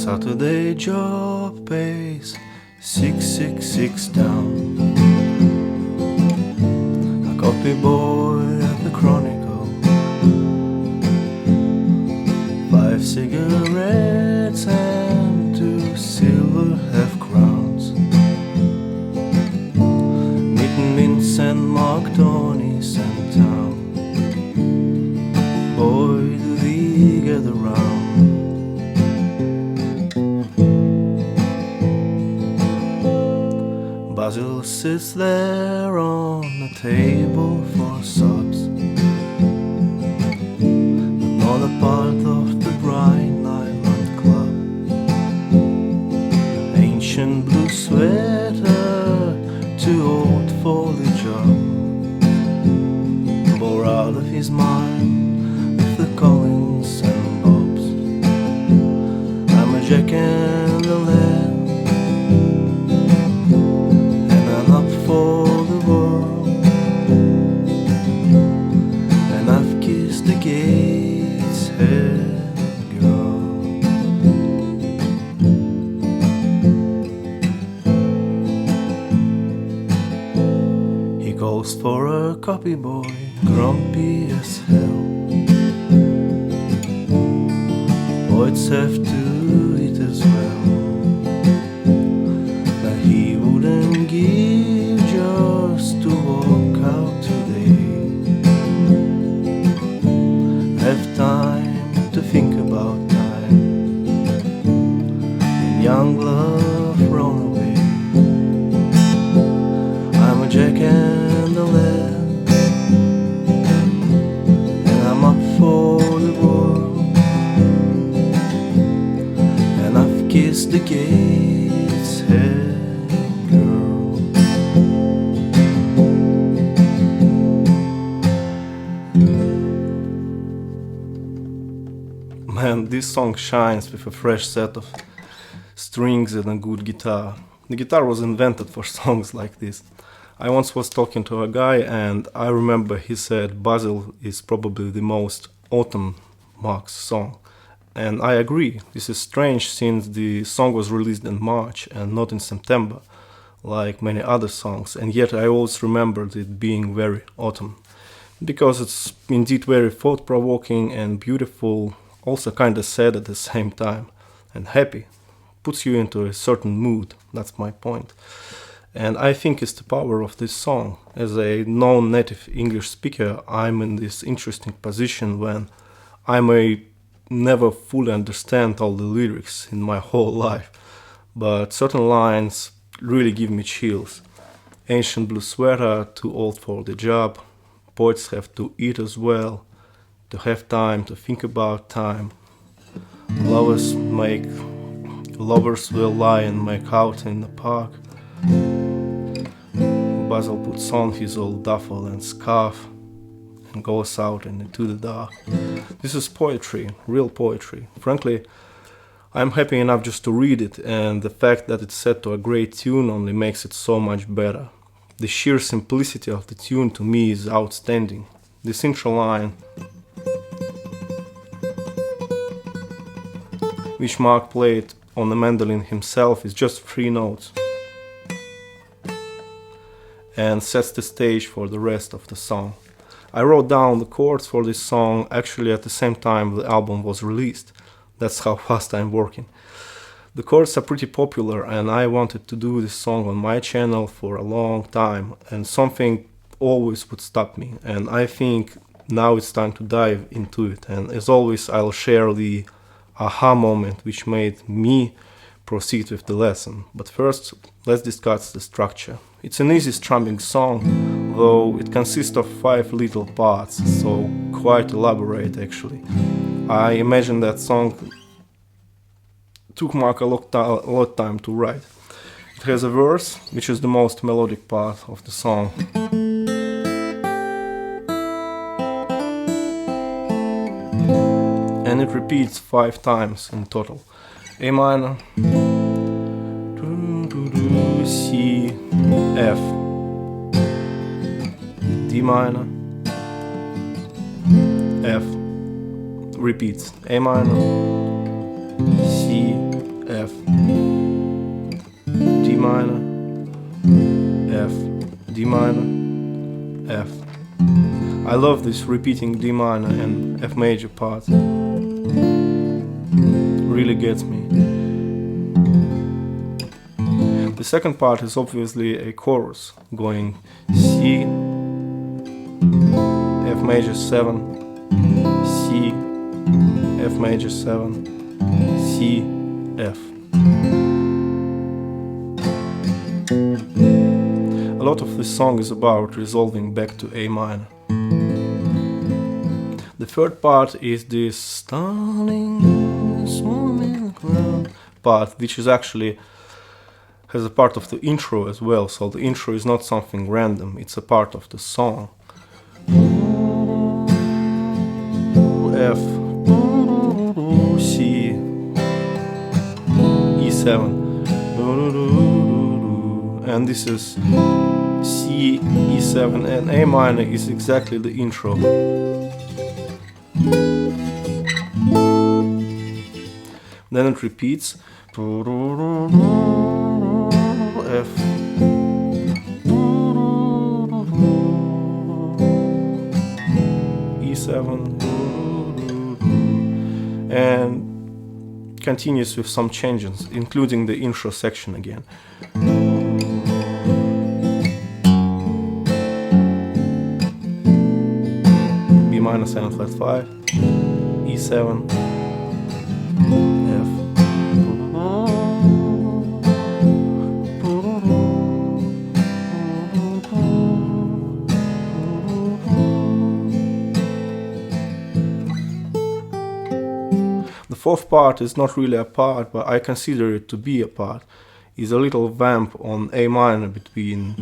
Saturday job pays 666 down. A copy boy at the Chronicle, 5 cigarettes and 2 silver half-crowns. Meeting in St. Mark, Tony's and town. Boy, do we get around. Basil sits there on the table for sobs, another part of the Bright Island Club. Ancient blue sweater, too old for the job, bore out of his mind with the Collins and Bobs. I'm a Jack and the Lamb, for the world, and I've kissed the gates head girl. He calls for a copy boy, grumpy as hell. Poets have to eat as well, but he wouldn't give just to walk out today. Have time to think about time, and young love run away. I'm a Jack and the Lamb, and I'm up for the world, and I've kissed the gates head. Man, this song shines with a fresh set of strings and a good guitar. The guitar was invented for songs like this. I once was talking to a guy and I remember he said Basil is probably the most autumn Marx song. And I agree, this is strange since the song was released in March and not in September, like many other songs, and yet I always remembered it being very autumn. Because it's indeed very thought-provoking and beautiful, also kinda sad at the same time, and happy. Puts you into a certain mood, that's my point. And I think it's the power of this song. As a non-native English speaker, I'm in this interesting position when I may never fully understand all the lyrics in my whole life, but certain lines really give me chills. Ancient blue sweater, too old for the job. Poets have to eat as well, to have time to think about time. Lovers will lie and make out in the park. Basil puts on his old duffel and scarf and goes out into the dark. This is poetry, real poetry. Frankly, I'm happy enough just to read it, and the fact that it's set to a great tune only makes it so much better. The sheer simplicity of the tune to me is outstanding. This intro line, which Mark played on the mandolin himself, is just 3 notes and sets the stage for the rest of the song. I wrote down the chords for this song actually at the same time the album was released. That's how fast I'm working. The chords are pretty popular and I wanted to do this song on my channel for a long time, and something always would stop me, and I think now it's time to dive into it. And as always, I'll share the aha moment which made me proceed with the lesson. But first, let's discuss the structure. It's an easy strumming song, though it consists of 5 little parts, so quite elaborate actually. I imagine that song took Mark a lot time to write. It has a verse, which is the most melodic part of the song. And it repeats 5 times in total. A minor, C, F, D minor, F, repeats, A minor, C, F, D minor, F, D minor, F. I love this repeating D minor and F major part. Really gets me. The second part is obviously a chorus going C, F major 7, C, F major 7, C, F. A lot of this song is about resolving back to A minor. The third part is this stunning, swarming crowd part, which is actually has a part of the intro as well, so the intro is not something random, it's a part of the song. F, C, E7, and this is C, E7, and A minor is exactly the intro. Then it repeats. F, E7, and continues with some changes, including the intro section again. B minor 7 flat 5, E7, F. The fourth part is not really a part, but I consider it to be a part. Is a little vamp on A minor between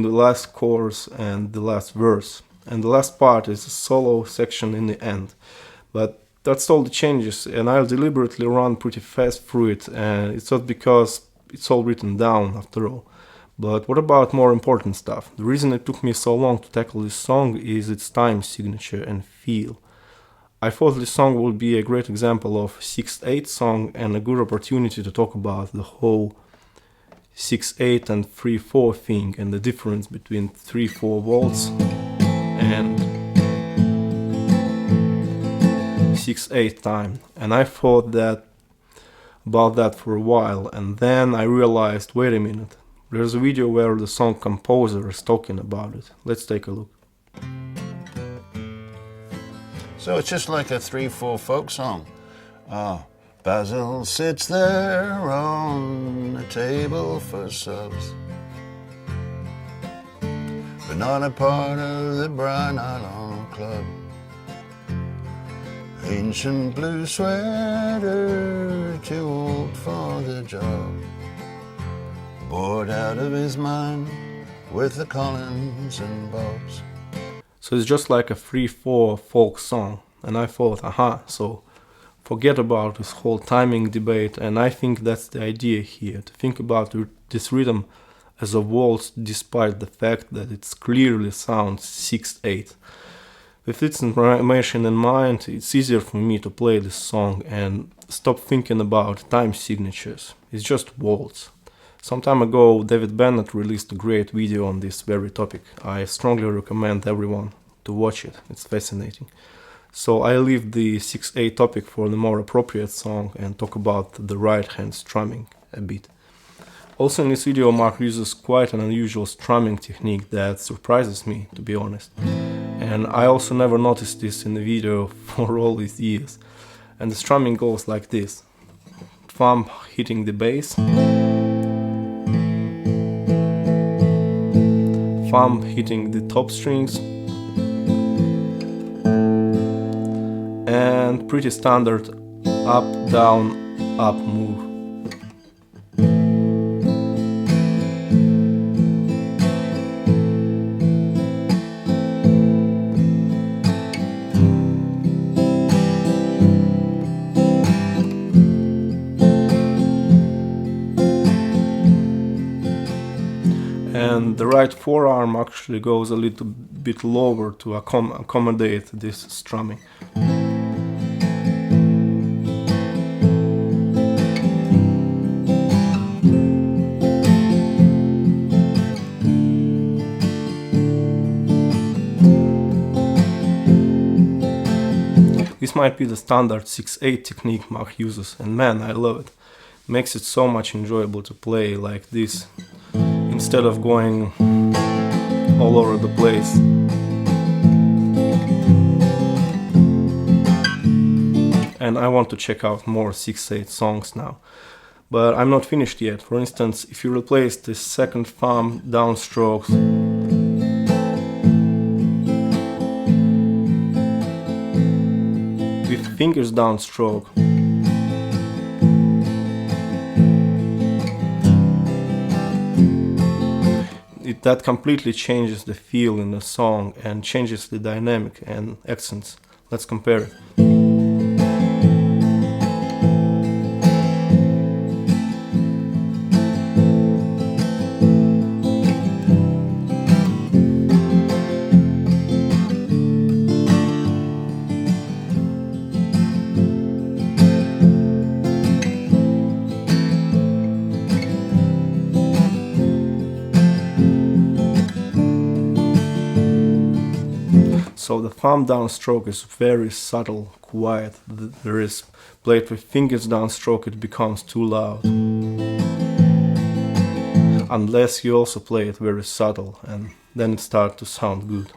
the last chorus and the last verse. And the last part is a solo section in the end. But that's all the changes, and I'll deliberately run pretty fast through it, and it's not because it's all written down after all. But what about more important stuff? The reason it took me so long to tackle this song is its time signature and feel. I thought this song would be a great example of 6/8 song and a good opportunity to talk about the whole 6/8 and 3/4 thing and the difference between 3/4 volts and 6/8 time. And I thought about that for a while, and then I realized, wait a minute, there's a video where the song composer is talking about it. Let's take a look. So it's just like a 3/4 folk song. Basil sits there on the table for subs, but not a part of the Brian Island Club. Ancient blue sweater, too old for the job, bored out of his mind with the Collins and Bobs. So it's just like a 3/4 folk song, and I thought, so forget about this whole timing debate, and I think that's the idea here, to think about this rhythm as a waltz despite the fact that it clearly sounds 6/8. With this information in mind, it's easier for me to play this song and stop thinking about time signatures. It's just waltz. Some time ago, David Bennett released a great video on this very topic. I strongly recommend everyone to watch it. It's fascinating. So I leave the 6/8 topic for the more appropriate song and talk about the right hand strumming a bit. Also in this video, Mark uses quite an unusual strumming technique that surprises me, to be honest. And I also never noticed this in the video for all these years. And the strumming goes like this. Thumb hitting the bass, thumb hitting the top strings, and pretty standard up, down, up move. And the right forearm actually goes a little bit lower to accommodate this strumming. This might be the standard 6/8 technique Mark uses, and man, I love it. Makes it so much enjoyable to play like this, instead of going all over the place. And I want to check out more 6/8 songs now. But I'm not finished yet. For instance, if you replace the second thumb downstrokes with fingers downstroke, that completely changes the feel in the song and changes the dynamic and accents. Let's compare it. So the thumb downstroke is very subtle, quiet. There is played with fingers downstroke, it becomes too loud. Unless you also play it very subtle, and then it starts to sound good.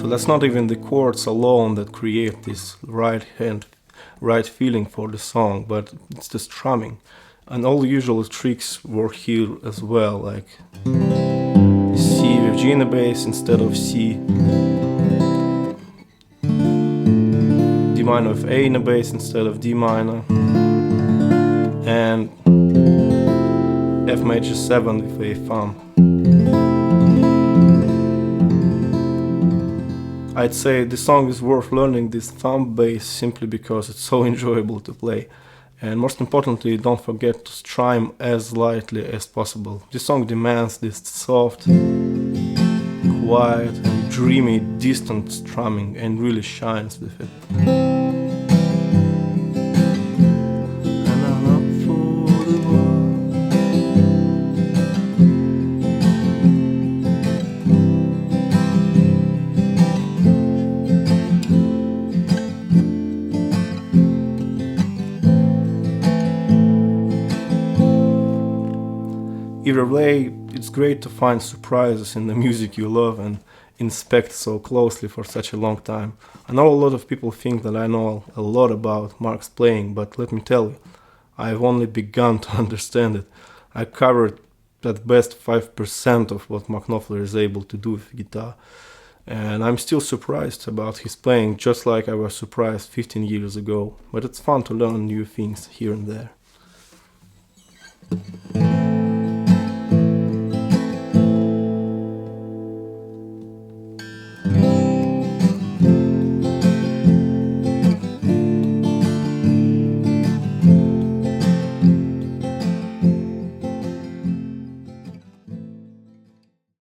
That's not even the chords alone that create this right feeling for the song, but it's the strumming. And all the usual tricks work here as well, like C with G in the bass instead of C, D minor with A in the bass instead of D minor, and F major 7 with A thumb. I'd say the song is worth learning this thumb bass simply because it's so enjoyable to play. And most importantly, don't forget to strum as lightly as possible. This song demands this soft, quiet and dreamy, distant strumming and really shines with it. Either way, it's great to find surprises in the music you love and inspect so closely for such a long time. I know a lot of people think that I know a lot about Mark's playing, but let me tell you, I've only begun to understand it. I covered at best 5% of what Mark Knopfler is able to do with guitar. And I'm still surprised about his playing, just like I was surprised 15 years ago. But it's fun to learn new things here and there.